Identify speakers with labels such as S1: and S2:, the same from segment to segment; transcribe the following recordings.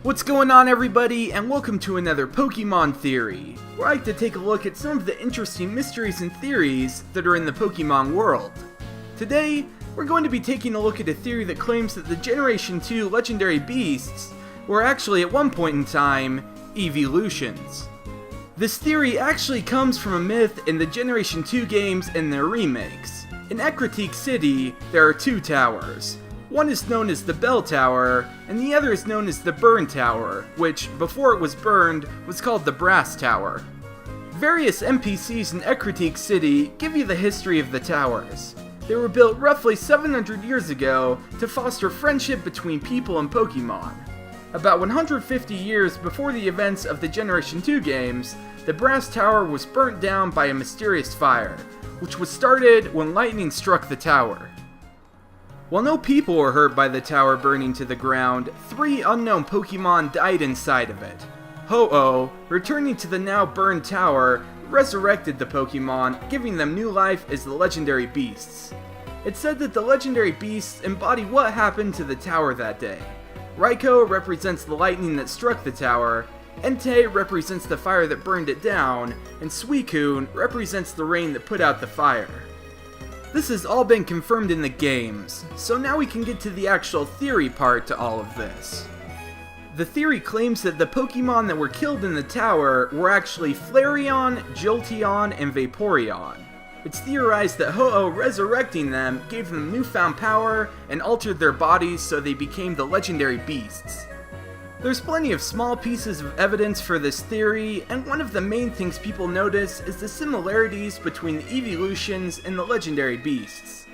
S1: What's going on, everybody, and welcome to another Pokemon Theory, where I like to take a look at some of the interesting mysteries and theories that are in the Pokemon world. Today, we're going to be taking a look at a theory that claims that the Generation 2 legendary beasts were actually at one point in time, eeveelutions. This theory actually comes from a myth in the Generation 2 games and their remakes. In Ecruteak City, there are two towers. One is known as the Bell Tower, and the other is known as the Burn Tower, which, before it was burned, was called the Brass Tower. Various NPCs in Ecruteak City give you the history of the towers. They were built roughly 700 years ago to foster friendship between people and Pokemon. About 150 years before the events of the Generation 2 games, the Brass Tower was burnt down by a mysterious fire, which was started when lightning struck the tower. While no people were hurt by the tower burning to the ground, 3 unknown Pokemon died inside of it. Ho-Oh, returning to the now burned tower, resurrected the Pokemon, giving them new life as the legendary beasts. It's said that the legendary beasts embody what happened to the tower that day. Raikou represents the lightning that struck the tower, Entei represents the fire that burned it down, and Suicune represents the rain that put out the fire. This has all been confirmed in the games, so now we can get to the actual theory part to all of this. The theory claims that the Pokemon that were killed in the tower were actually Flareon, Jolteon, and Vaporeon. It's theorized that Ho-Oh resurrecting them gave them newfound power and altered their bodies so they became the legendary beasts. There's plenty of small pieces of evidence for this theory, and one of the main things people notice is the similarities between the eeveelutions and the legendary beasts.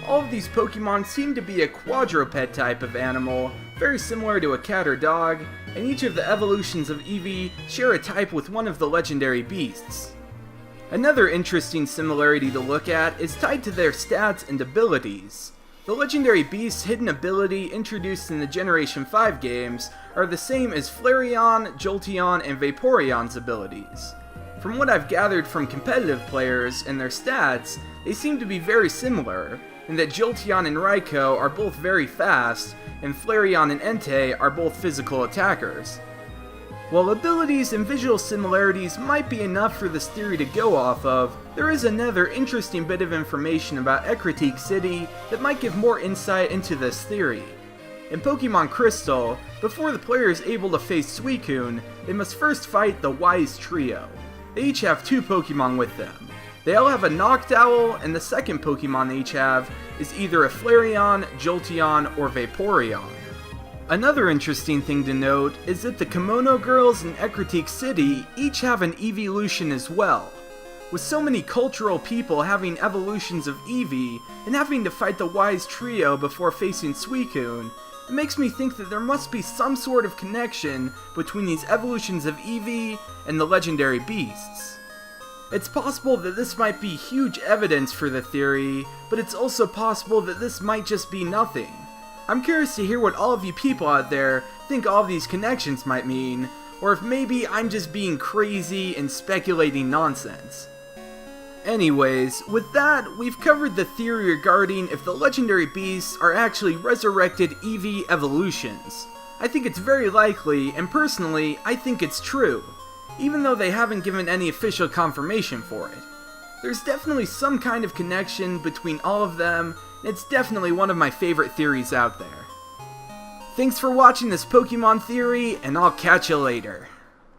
S1: All of these Pokemon seem to be a quadruped type of animal, very similar to a cat or dog, and each of the evolutions of Eevee share a type with one of the legendary beasts. Another interesting similarity to look at is tied to their stats and abilities. The legendary beast's hidden ability introduced in the Generation 5 games are the same as Flareon, Jolteon, and Vaporeon's abilities. From what I've gathered from competitive players and their stats, they seem to be very similar, in that Jolteon and Raikou are both very fast, and Flareon and Entei are both physical attackers. While abilities and visual similarities might be enough for this theory to go off of, there is another interesting bit of information about Ecruteak City that might give more insight into this theory. In Pokemon Crystal, before the player is able to face Suicune, they must first fight the Wise Trio. They each have 2 Pokemon with them. They all have a Noctowl, and the second Pokemon they each have is either a Flareon, Jolteon, or Vaporeon. Another interesting thing to note is that the Kimono Girls in Ecruteak City each have an eeveelution as well. With so many cultural people having evolutions of Eevee and having to fight the Wise Trio before facing Suicune, it makes me think that there must be some sort of connection between these evolutions of Eevee and the legendary beasts. It's possible that this might be huge evidence for the theory, but it's also possible that this might just be nothing. I'm curious to hear what all of you people out there think all of these connections might mean, or if maybe I'm just being crazy and speculating nonsense. Anyways, with that, we've covered the theory regarding if the legendary beasts are actually resurrected Eevee evolutions. I think it's very likely, and personally, I think it's true, even though they haven't given any official confirmation for it. There's definitely some kind of connection between all of them, and it's definitely one of my favorite theories out there. Thanks for watching this Pokemon Theory, and I'll catch you later.